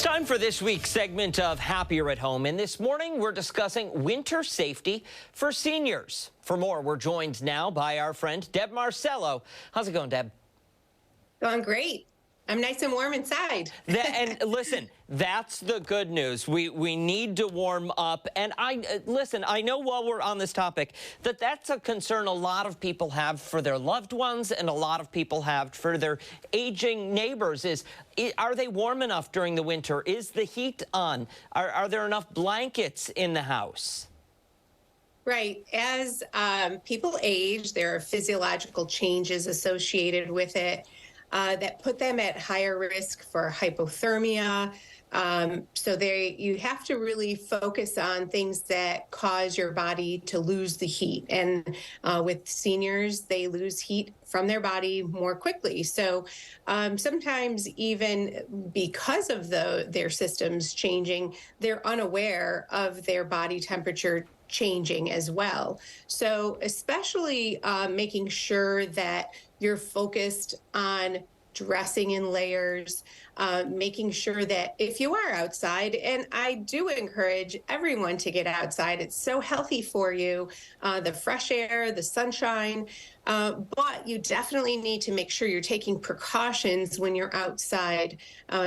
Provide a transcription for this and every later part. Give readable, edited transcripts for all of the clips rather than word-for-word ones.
It's time for this week's segment of Happier at Home. And this morning, we're discussing winter safety for seniors. For more, we're joined now by our friend, Deb Marcello. How's it going, Deb? Going great. I'm nice and warm inside. And listen, that's the good news. We need to warm up. And listen, I know while we're on this topic that that's a concern a lot of people have for their loved ones and a lot of people have for their aging neighbors are they warm enough during the winter? Is the heat on? Are there enough blankets in the house? Right. As people age, there are physiological changes associated with it that put them at higher risk for hypothermia. So you have to really focus on things that cause your body to lose the heat. And with seniors, they lose heat from their body more quickly. So sometimes even because of their systems changing, they're unaware of their body temperature changing as well. So especially making sure that you're focused on dressing in layers, making sure that if you are outside, and I do encourage everyone to get outside, it's so healthy for you, the fresh air, the sunshine, but you definitely need to make sure you're taking precautions when you're outside.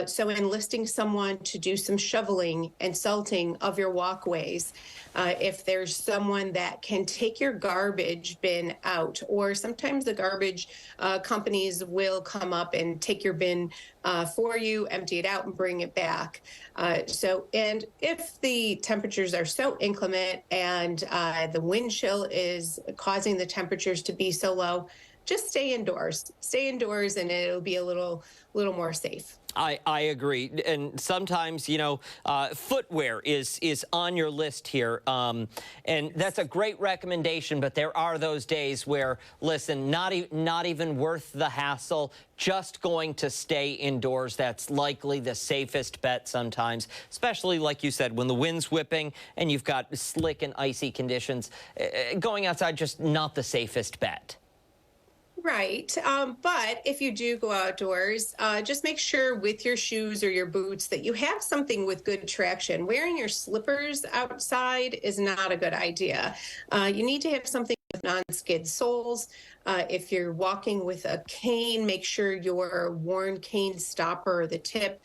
So enlisting someone to do some shoveling and salting of your walkways. If there's someone that can take your garbage bin out, or sometimes the garbage companies will come up and take your bin for you, empty it out and bring it back. And if the temperatures are so inclement and the wind chill is causing the temperatures to be so low, just stay indoors. Stay indoors and it'll be a little more safe. I agree. And sometimes, you know, footwear is on your list here. And that's a great recommendation. But there are those days where, listen, not even worth the hassle, just going to stay indoors. That's likely the safest bet sometimes, especially like you said, when the wind's whipping and you've got slick and icy conditions. Going outside, just not the safest bet. Right. But if you do go outdoors, just make sure with your shoes or your boots that you have something with good traction. Wearing your slippers outside is not a good idea. You need to have something with non-skid soles. If you're walking with a cane, make sure your worn cane stopper, the tip,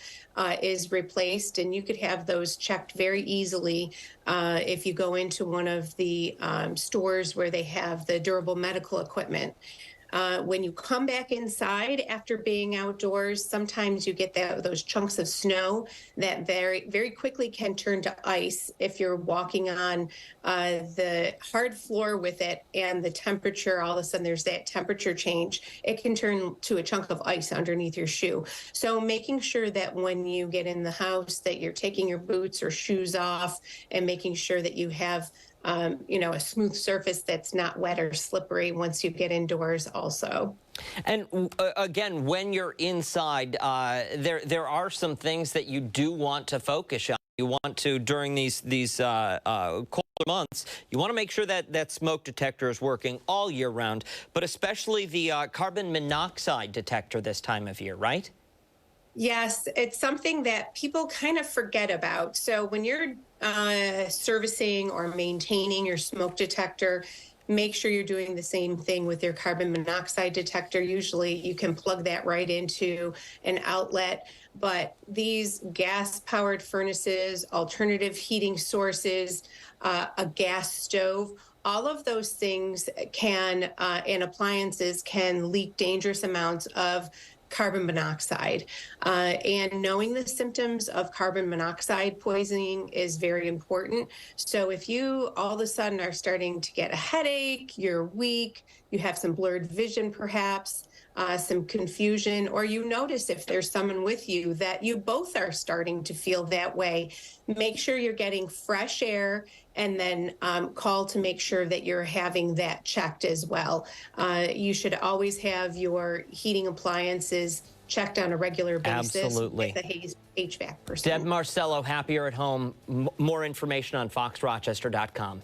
is replaced. And you could have those checked very easily if you go into one of the stores where they have the durable medical equipment. When you come back inside after being outdoors, sometimes you get those chunks of snow that very, very quickly can turn to ice if you're walking on the hard floor with it and the temperature, all of a sudden there's that temperature change. It can turn to a chunk of ice underneath your shoe. So making sure that when you get in the house that you're taking your boots or shoes off and making sure that you have a smooth surface that's not wet or slippery once you get indoors also. And again, when you're inside, there are some things that you do want to focus on. You want to, during these colder months, you want to make sure that smoke detector is working all year round, but especially the carbon monoxide detector this time of year, right? Yes, it's something that people kind of forget about. So when you're servicing or maintaining your smoke detector, make sure you're doing the same thing with your carbon monoxide detector. Usually you can plug that right into an outlet, but these gas-powered furnaces, alternative heating sources, a gas stove, all of those things can, and appliances can leak dangerous amounts of carbon monoxide. And knowing the symptoms of carbon monoxide poisoning is very important. So if you all of a sudden are starting to get a headache, you're weak, you have some blurred vision perhaps, some confusion, or you notice if there's someone with you that you both are starting to feel that way, make sure you're getting fresh air and then call to make sure that you're having that checked as well. You should always have your heating appliances checked on a regular basis. Absolutely. With the HVAC person. Deb Marcello, Happier at Home. More information on foxrochester.com.